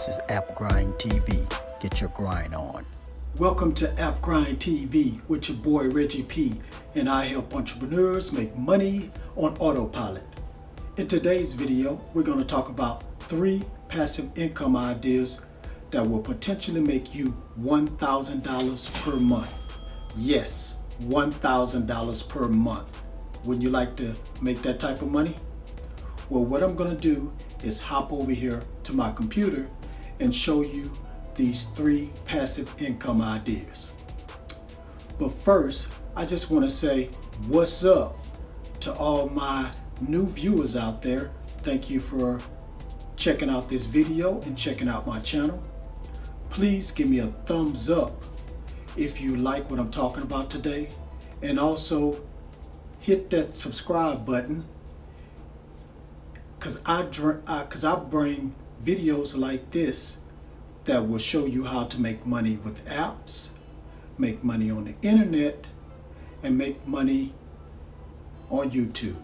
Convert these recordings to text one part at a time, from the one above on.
This is App Grind TV. Get your grind on. Welcome to App Grind TV with your boy Reggie P, and I help entrepreneurs make money on autopilot. In today's video, we're going to talk about 3 passive income ideas that will potentially make you $1,000 per month. Yes, $1,000 per month. Wouldn't you like to make that type of money? Well, what I'm going to do is hop over here to my computer and show you these 3 passive income ideas. But first, I just want to say what's up to all my new viewers out there. Thank you for checking out this video and checking out my channel. Please give me a thumbs up if you like what I'm talking about today, and also hit that subscribe button because I bring videos like this that will show you how to make money with apps, make money on the internet, and make money on YouTube.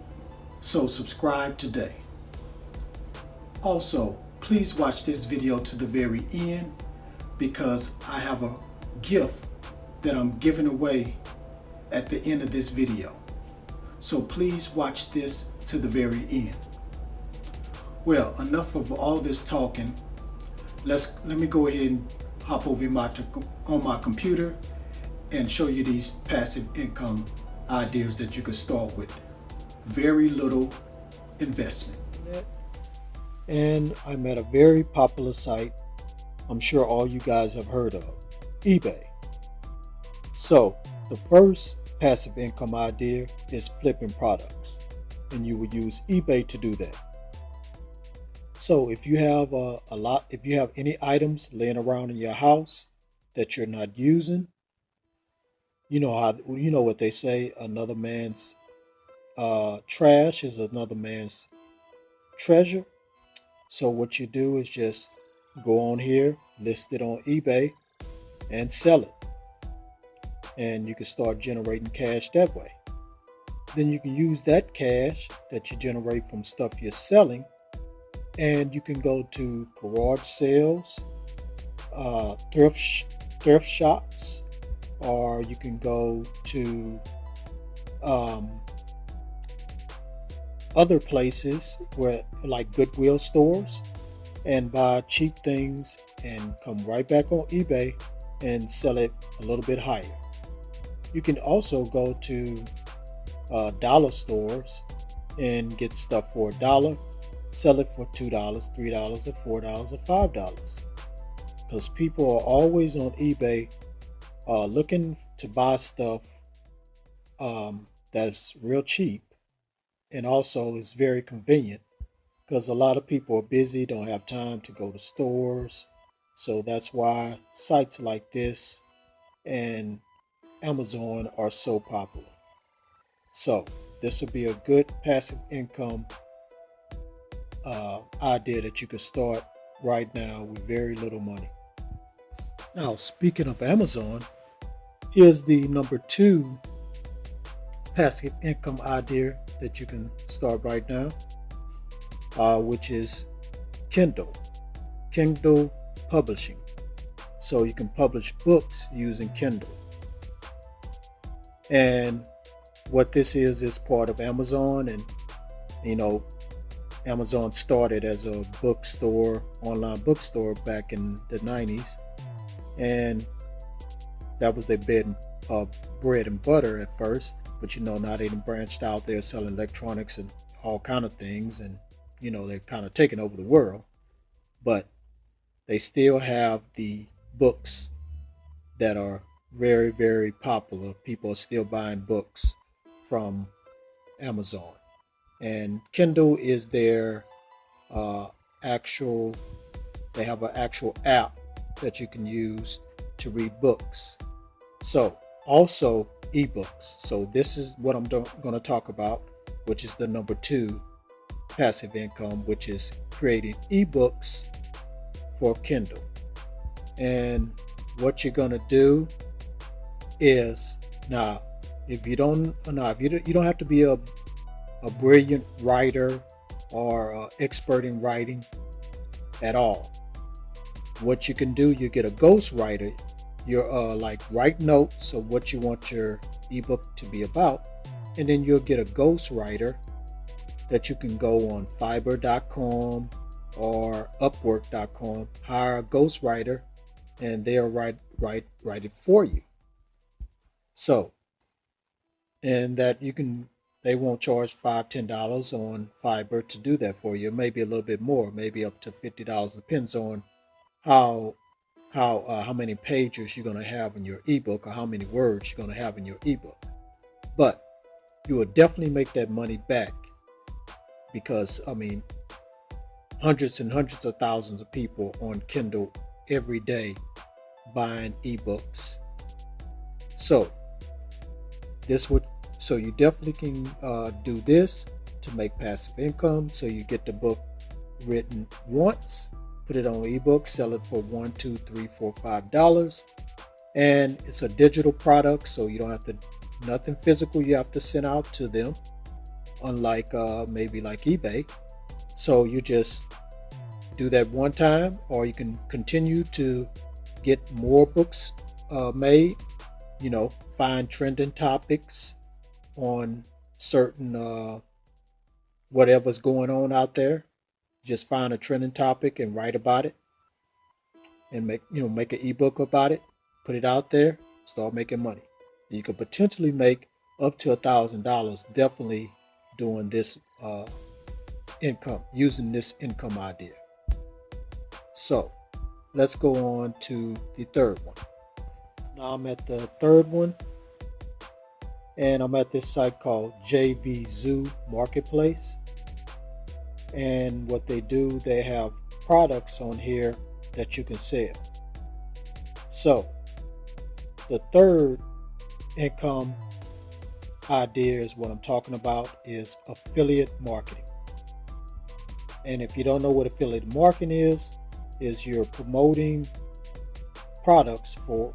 So subscribe today. Also, please watch this video to the very end because I have a gift that I'm giving away at the end of this video. So please watch this to the very end. Well, enough of all this talking. Let me go ahead and hop over on my computer and show you these passive income ideas that you can start with very little investment. And I'm at a very popular site I'm sure all you guys have heard of, eBay. So the first passive income idea is flipping products, and you would use eBay to do that. So if you have if you have any items laying around in your house that you're not using, you know what they say, another man's trash is another man's treasure. So what you do is just go on here, list it on eBay, and sell it. And you can start generating cash that way. Then you can use that cash that you generate from stuff you're selling, and you can go to garage sales, thrift shops, or you can go to other places where, like Goodwill stores, and buy cheap things and come right back on eBay and sell it a little bit higher. You can also go to dollar stores and get stuff for $1, sell it for $2, $3, or $4, or $5. Because people are always on eBay looking to buy stuff that's real cheap, and also is very convenient because a lot of people are busy, don't have time to go to stores. So that's why sites like this and Amazon are so popular. So this would be a good passive income idea that you could start right now with very little money. Now, speaking of Amazon, here's the number 2 passive income idea that you can start right now, which is Kindle publishing. So you can publish books using Kindle. And what this is part of Amazon, and Amazon started as a bookstore, online bookstore back in the 90s, and that was their bread and butter at first. But now they branched out there selling electronics and all kind of things, and they're kind of taking over the world. But they still have the books that are very, very popular. People are still buying books from Amazon. And Kindle is their they have an actual app that you can use to read books. So also ebooks. So this is what I'm going to talk about, which is the number 2 passive income, which is creating ebooks for Kindle. And what you're going to do is, you don't have to be a brilliant writer or expert in writing at all. what you can do, you get a ghostwriter. You're like write notes of what you want your ebook to be about, and then you'll get a ghostwriter that you can go on Fiverr.com or Upwork.com, hire a ghostwriter, and they'll write it for you. So, and that you can, they won't charge $5-10 on Fiverr to do that for you. Maybe a little bit more, maybe up to $50. Depends on how how many pages you're going to have in your ebook or how many words you're going to have in your ebook. But you will definitely make that money back because I mean, hundreds and hundreds of thousands of people on Kindle every day buying ebooks. So this would so you definitely can do this to make passive income. So you get the book written once, put it on ebook, sell it for $1, $2, $3, $4, $5, and it's a digital product, so you don't have to nothing physical you have to send out to them, unlike maybe like eBay. So you just do that one time, or you can continue to get more books made. You know, find trending topics on certain whatever's going on out there. Just find a trending topic and write about it, and make an ebook about it. Put it out there. Start making money. You could potentially make up to $1,000 definitely doing this income, using this income idea. So let's go on to the third one. Now I'm at the third one, and I'm at this site called JV Zoo Marketplace. And what they do, they have products on here that you can sell. So the third income idea is what I'm talking about, is affiliate marketing. And if you don't know what affiliate marketing is you're promoting products for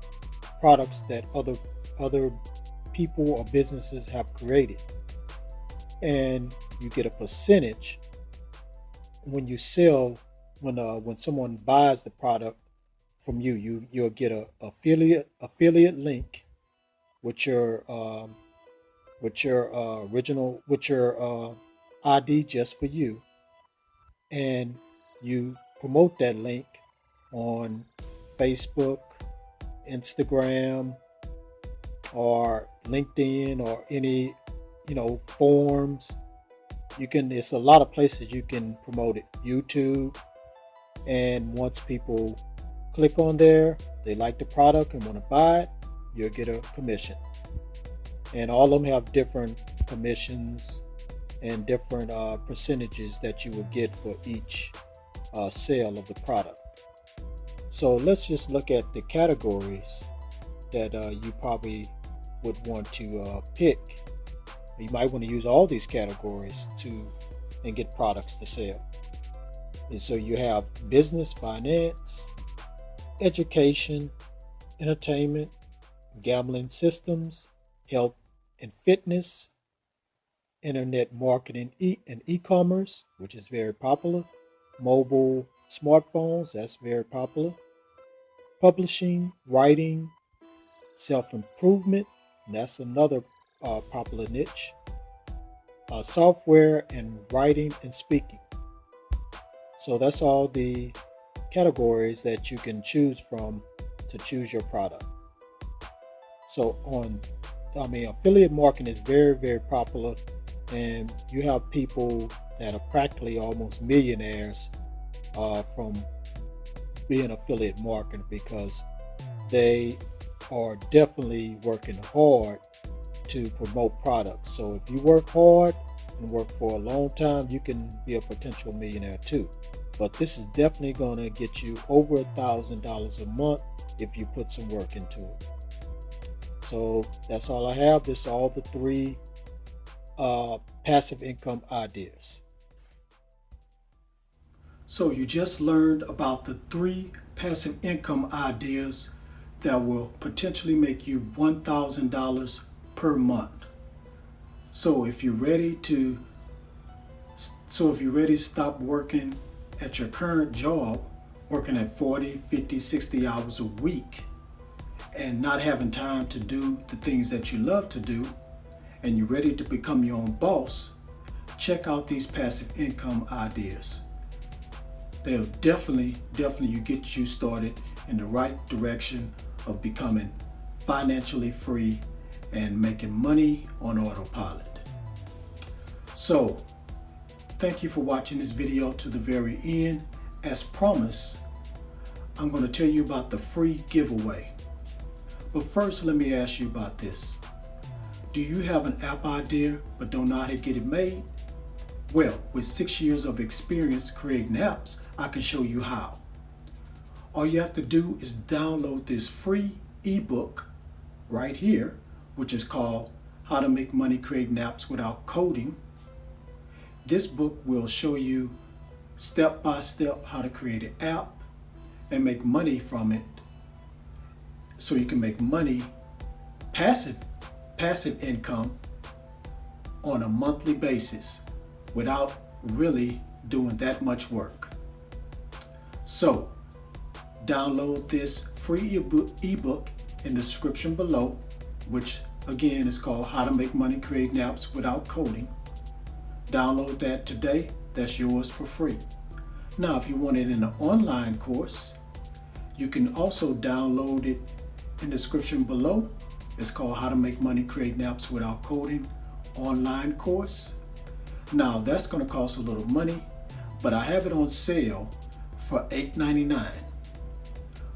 products that other people or businesses have created, and you get a percentage when you sell. When someone buys the product from you, you'll get a affiliate link with your original with your ID just for you, and you promote that link on Facebook, Instagram, or LinkedIn, or any forums. It's a lot of places you can promote it. YouTube. And once people click on there, they like the product and want to buy it, you'll get a commission. And all of them have different commissions and different percentages that you will get for each sale of the product. So let's just look at the categories that you probably would want to pick. You might want to use all these categories and get products to sell. And so you have business, finance, education, entertainment, gambling systems, health and fitness, internet marketing and e-commerce, which is very popular, mobile smartphones, that's very popular, publishing, writing, self-improvement, that's another popular niche, software, and writing and speaking. So that's all the categories that you can choose from to choose your product. So affiliate marketing is very, very popular, and you have people that are practically almost millionaires from being affiliate marketing, because they are definitely working hard to promote products. So if you work hard and work for a long time, you can be a potential millionaire too. But this is definitely going to get you over $1,000 a month if you put some work into it. So that's all I have. This is all the three passive income ideas. So you just learned about the three passive income ideas that will potentially make you $1,000 per month. So if you're ready to stop working at your current job working at 40, 50, 60 hours a week and not having time to do the things that you love to do, and you're ready to become your own boss, check out these passive income ideas. They'll definitely get you started in the right direction of becoming financially free and making money on autopilot. So, thank you for watching this video to the very end. As promised, I'm going to tell you about the free giveaway. But first, let me ask you about this. Do you have an app idea but don't know how to get it made? Well, with 6 years of experience creating apps, I can show you how. All you have to do is download this free ebook right here, which is called How to Make Money Creating Apps Without Coding. This book will show you step by step how to create an app and make money from it, so you can make money, passive income, on a monthly basis without really doing that much work. So download this free ebook in the description below, which again is called How to Make Money Creating Apps Without Coding. Download that today. That's yours for free. Now, if you want it in an online course, you can also download it in the description below. It's called How to Make Money Creating Apps Without Coding online course. Now, that's going to cost a little money, but I have it on sale for $8.99.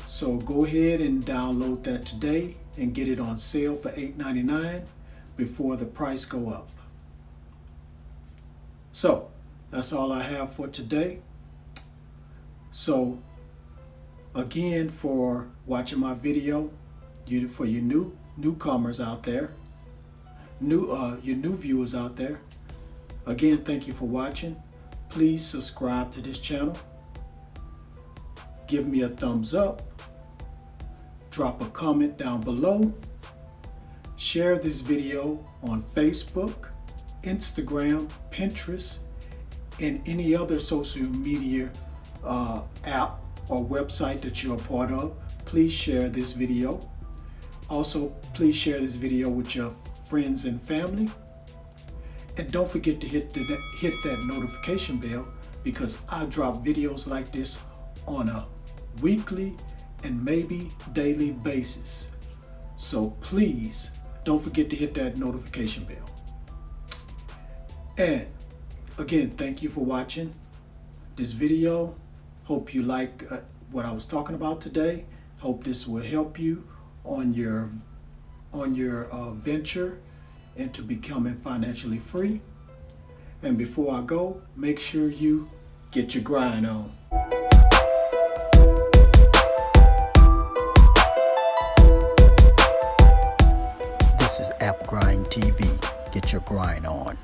So go ahead and download that today and get it on sale for $8.99 before the price go up. So that's all I have for today. So again, for watching my video, for your newcomers out there, your new viewers out there, again, thank you for watching. Please subscribe to this channel. Give me a thumbs up. Drop a comment down below. Share this video on Facebook, Instagram, Pinterest, and any other social media app or website that you're a part of. Please share this video. Also, please share this video with your friends and family. And don't forget to hit that notification bell, because I drop videos like this on a weekly and maybe daily basis. So please don't forget to hit that notification bell. And again, thank you for watching this video. Hope you like what I was talking about today. Hope this will help you on your venture into becoming financially free. And before I go, make sure you get your grind on. This is App Grind TV. Get your grind on.